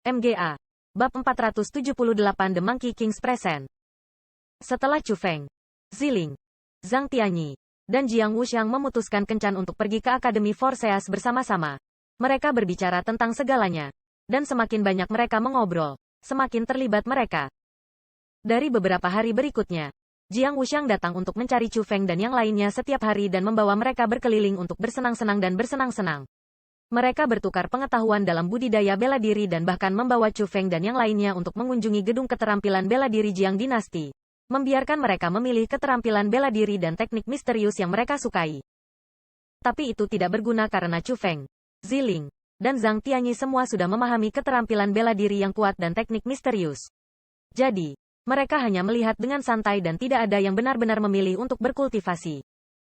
MGA. Bab 478 The Monkey King's Present. Setelah Chu Feng, Ziling, Zhang Tianyi, dan Jiang Wuxiang memutuskan kencan untuk pergi ke Akademi Forseas bersama-sama, mereka berbicara tentang segalanya, dan semakin banyak mereka mengobrol, semakin terlibat mereka. Dari beberapa hari berikutnya, Jiang Wuxiang datang untuk mencari Chu Feng dan yang lainnya setiap hari dan membawa mereka berkeliling untuk bersenang-senang dan bersenang-senang. Mereka bertukar pengetahuan dalam budidaya bela diri dan bahkan membawa Chu Feng dan yang lainnya untuk mengunjungi gedung keterampilan bela diri Jiang Dinasti, membiarkan mereka memilih keterampilan bela diri dan teknik misterius yang mereka sukai. Tapi itu tidak berguna karena Chu Feng, Ziling, dan Zhang Tianyi semua sudah memahami keterampilan bela diri yang kuat dan teknik misterius. Jadi, mereka hanya melihat dengan santai dan tidak ada yang benar-benar memilih untuk berkultivasi.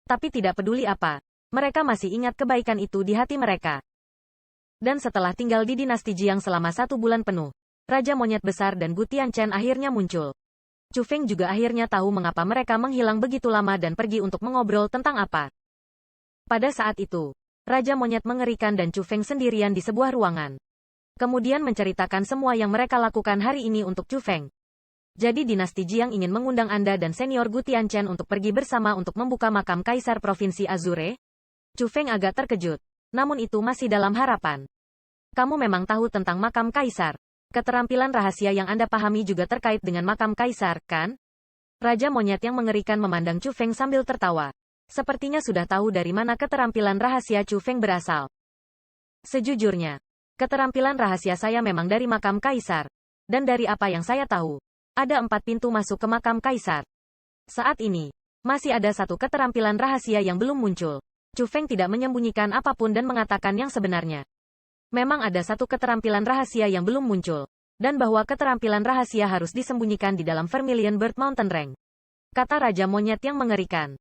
Tapi tidak peduli apa, mereka masih ingat kebaikan itu di hati mereka. Dan setelah tinggal di dinasti Jiang selama 1 bulan penuh, Raja Monyet Besar dan Gu Tianchen akhirnya muncul. Chu Feng juga akhirnya tahu mengapa mereka menghilang begitu lama dan pergi untuk mengobrol tentang apa. Pada saat itu, Raja Monyet mengerikan dan Chu Feng sendirian di sebuah ruangan. Kemudian menceritakan semua yang mereka lakukan hari ini untuk Chu Feng. Jadi dinasti Jiang ingin mengundang Anda dan senior Gu Tianchen untuk pergi bersama untuk membuka makam Kaisar Provinsi Azure? Chu Feng agak terkejut, namun itu masih dalam harapan. Kamu memang tahu tentang makam Kaisar. Keterampilan rahasia yang Anda pahami juga terkait dengan makam Kaisar, kan? Raja Monyet yang mengerikan memandang Chu Feng sambil tertawa. Sepertinya sudah tahu dari mana keterampilan rahasia Chu Feng berasal. Sejujurnya, keterampilan rahasia saya memang dari makam Kaisar. Dan dari apa yang saya tahu, ada 4 pintu masuk ke makam Kaisar. Saat ini, masih ada 1 keterampilan rahasia yang belum muncul. Chu Feng tidak menyembunyikan apapun dan mengatakan yang sebenarnya. Memang ada 1 keterampilan rahasia yang belum muncul, dan bahwa keterampilan rahasia harus disembunyikan di dalam Vermilion Bird Mountain Range. Kata Raja Monyet yang mengerikan.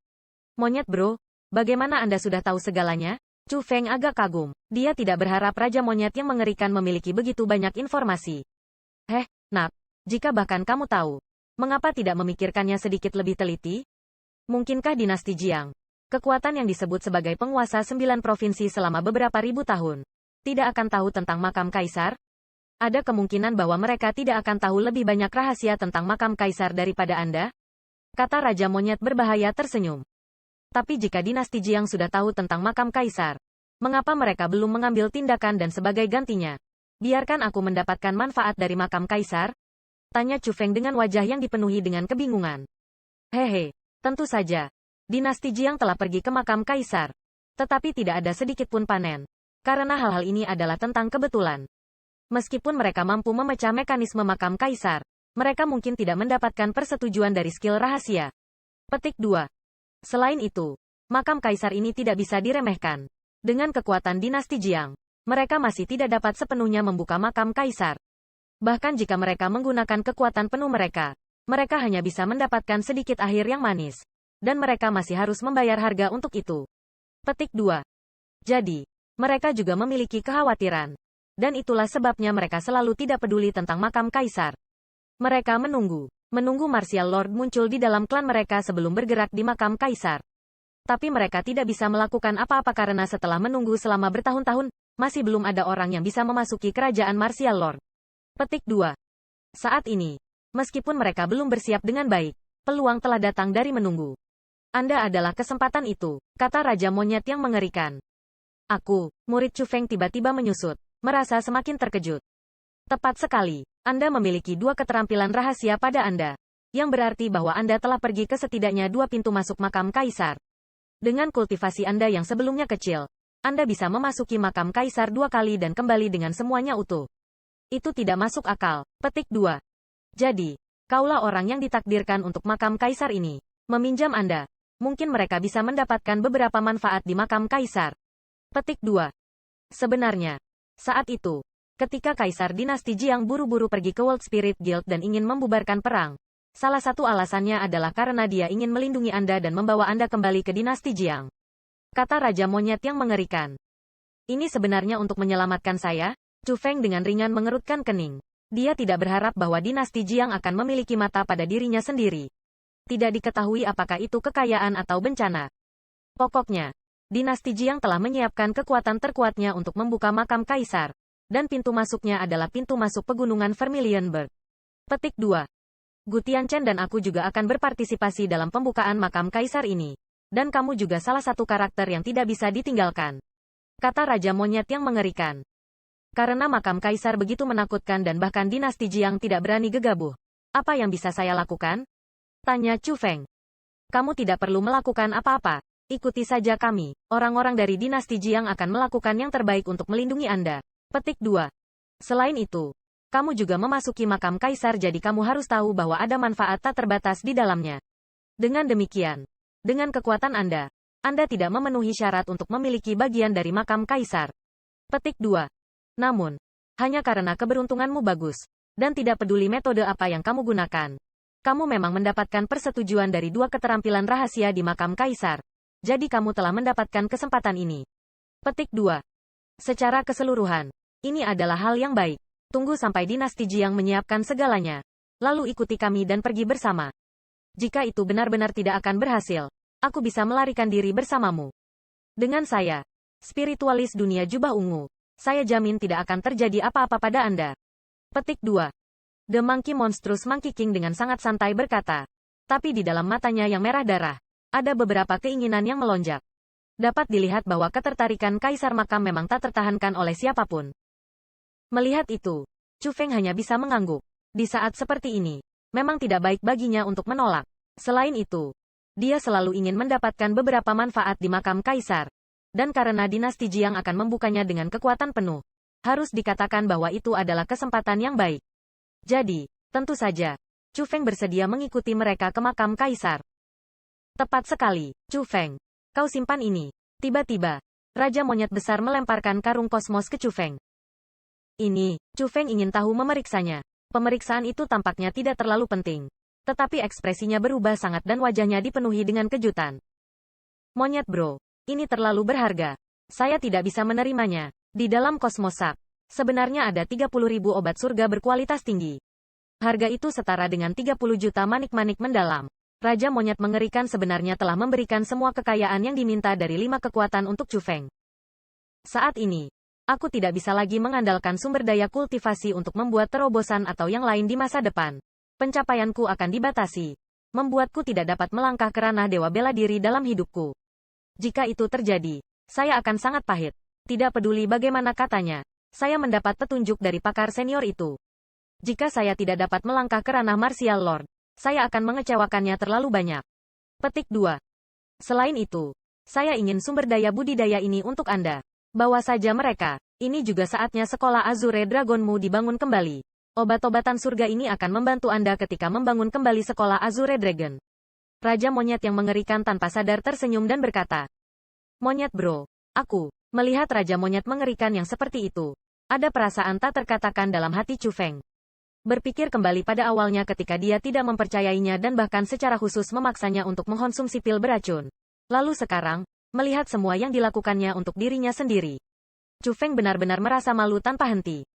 Monyet bro, bagaimana Anda sudah tahu segalanya? Chu Feng agak kagum. Dia tidak berharap Raja Monyet yang mengerikan memiliki begitu banyak informasi. Nak, jika bahkan kamu tahu, mengapa tidak memikirkannya sedikit lebih teliti? Mungkinkah dinasti Jiang, kekuatan yang disebut sebagai penguasa 9 provinsi selama beberapa ribu tahun, tidak akan tahu tentang makam Kaisar? Ada kemungkinan bahwa mereka tidak akan tahu lebih banyak rahasia tentang makam Kaisar daripada Anda? Kata Raja Monyet berbahaya tersenyum. Tapi jika dinasti Jiang sudah tahu tentang makam Kaisar, mengapa mereka belum mengambil tindakan dan sebagai gantinya? Biarkan aku mendapatkan manfaat dari makam Kaisar? Tanya Chu Feng dengan wajah yang dipenuhi dengan kebingungan. Hehe, tentu saja. Dinasti Jiang telah pergi ke makam Kaisar. Tetapi tidak ada sedikit pun panen. Karena hal-hal ini adalah tentang kebetulan. Meskipun mereka mampu memecah mekanisme makam Kaisar, mereka mungkin tidak mendapatkan persetujuan dari skill rahasia. Petik 2. Selain itu, makam Kaisar ini tidak bisa diremehkan. Dengan kekuatan dinasti Jiang, mereka masih tidak dapat sepenuhnya membuka makam Kaisar. Bahkan jika mereka menggunakan kekuatan penuh mereka hanya bisa mendapatkan sedikit akhir yang manis. Dan mereka masih harus membayar harga untuk itu. Petik 2. Jadi, mereka juga memiliki kekhawatiran. Dan itulah sebabnya mereka selalu tidak peduli tentang makam Kaisar. Mereka menunggu Martial Lord muncul di dalam klan mereka sebelum bergerak di makam Kaisar. Tapi mereka tidak bisa melakukan apa-apa karena setelah menunggu selama bertahun-tahun, masih belum ada orang yang bisa memasuki kerajaan Martial Lord. Petik 2. Saat ini, meskipun mereka belum bersiap dengan baik, peluang telah datang dari menunggu. Anda adalah kesempatan itu, kata Raja Monyet yang mengerikan. Aku, murid Chu Feng tiba-tiba menyusut, merasa semakin terkejut. Tepat sekali, Anda memiliki 2 keterampilan rahasia pada Anda, yang berarti bahwa Anda telah pergi ke setidaknya 2 pintu masuk makam Kaisar. Dengan kultivasi Anda yang sebelumnya kecil, Anda bisa memasuki makam Kaisar 2 kali dan kembali dengan semuanya utuh. Itu tidak masuk akal. Petik 2. Jadi, kaulah orang yang ditakdirkan untuk makam Kaisar ini. Meminjam Anda. Mungkin mereka bisa mendapatkan beberapa manfaat di makam Kaisar. Petik 2. Sebenarnya, saat itu, ketika Kaisar dinasti Jiang buru-buru pergi ke World Spirit Guild dan ingin membubarkan perang, salah satu alasannya adalah karena dia ingin melindungi Anda dan membawa Anda kembali ke dinasti Jiang. Kata Raja Monyet yang mengerikan. Ini sebenarnya untuk menyelamatkan saya? Chu Feng dengan ringan mengerutkan kening. Dia tidak berharap bahwa dinasti Jiang akan memiliki mata pada dirinya sendiri. Tidak diketahui apakah itu kekayaan atau bencana. Pokoknya, dinasti Jiang telah menyiapkan kekuatan terkuatnya untuk membuka makam Kaisar. dan pintu masuknya adalah pintu masuk pegunungan Vermilion Berg. Petik 2. Gu Tianchen dan aku juga akan berpartisipasi dalam pembukaan makam kaisar ini. Dan kamu juga salah satu karakter yang tidak bisa ditinggalkan. Kata Raja Monyet yang mengerikan. Karena makam kaisar begitu menakutkan dan bahkan dinasti Jiang tidak berani gegabah. Apa yang bisa saya lakukan? Tanya Chu Feng. Kamu tidak perlu melakukan apa-apa. Ikuti saja kami. Orang-orang dari dinasti Jiang akan melakukan yang terbaik untuk melindungi Anda. Petik 2. Selain itu, kamu juga memasuki makam kaisar jadi kamu harus tahu bahwa ada manfaat tak terbatas di dalamnya. Dengan demikian, dengan kekuatan Anda tidak memenuhi syarat untuk memiliki bagian dari makam kaisar. Petik 2. Namun, hanya karena keberuntunganmu bagus, dan tidak peduli metode apa yang kamu gunakan, kamu memang mendapatkan persetujuan dari 2 keterampilan rahasia di makam kaisar. Jadi kamu telah mendapatkan kesempatan ini. Petik 2. Secara keseluruhan, ini adalah hal yang baik. Tunggu sampai dinasti Jiang menyiapkan segalanya. Lalu ikuti kami dan pergi bersama. Jika itu benar-benar tidak akan berhasil, aku bisa melarikan diri bersamamu. Dengan saya, spiritualis dunia jubah ungu, saya jamin tidak akan terjadi apa-apa pada Anda. Petik 2. The Monkey Monstrous Monkey King dengan sangat santai berkata. Tapi di dalam matanya yang merah darah, ada beberapa keinginan yang melonjak. Dapat dilihat bahwa ketertarikan Kaisar Makam memang tak tertahankan oleh siapapun. Melihat itu, Chu Feng hanya bisa mengangguk. Di saat seperti ini, memang tidak baik baginya untuk menolak. Selain itu, dia selalu ingin mendapatkan beberapa manfaat di makam kaisar. Dan karena dinasti Jiang akan membukanya dengan kekuatan penuh, harus dikatakan bahwa itu adalah kesempatan yang baik. Jadi, tentu saja, Chu Feng bersedia mengikuti mereka ke makam kaisar. Tepat sekali, Chu Feng. Kau simpan ini. Tiba-tiba, Raja Monyet Besar melemparkan karung kosmos ke Chu Feng. Ini, Chu Feng ingin tahu memeriksanya. Pemeriksaan itu tampaknya tidak terlalu penting. Tetapi ekspresinya berubah sangat dan wajahnya dipenuhi dengan kejutan. Monyet bro, ini terlalu berharga. Saya tidak bisa menerimanya. Di dalam kosmosak, sebenarnya ada 30.000 obat surga berkualitas tinggi. Harga itu setara dengan 30 juta manik-manik mendalam. Raja Monyet mengerikan sebenarnya telah memberikan semua kekayaan yang diminta dari 5 kekuatan untuk Chu Feng. Saat ini, aku tidak bisa lagi mengandalkan sumber daya kultivasi untuk membuat terobosan atau yang lain di masa depan. Pencapaianku akan dibatasi. Membuatku tidak dapat melangkah ke ranah dewa bela diri dalam hidupku. Jika itu terjadi, saya akan sangat pahit. Tidak peduli bagaimana katanya, saya mendapat petunjuk dari pakar senior itu. Jika saya tidak dapat melangkah ke ranah Martial Lord, saya akan mengecewakannya terlalu banyak. Petik 2. Selain itu, saya ingin sumber daya budidaya ini untuk Anda. Bawa saja mereka. Ini juga saatnya sekolah Azure Dragonmu dibangun kembali. Obat-obatan surga ini akan membantu Anda ketika membangun kembali sekolah Azure Dragon. Raja Monyet yang mengerikan tanpa sadar tersenyum dan berkata, Monyet bro, aku, melihat Raja Monyet mengerikan yang seperti itu, ada perasaan tak terkatakan dalam hati Chu Feng. Berpikir kembali pada awalnya ketika dia tidak mempercayainya dan bahkan secara khusus memaksanya untuk mengkonsumsi pil beracun. Lalu sekarang, melihat semua yang dilakukannya untuk dirinya sendiri. Chu Feng benar-benar merasa malu tanpa henti.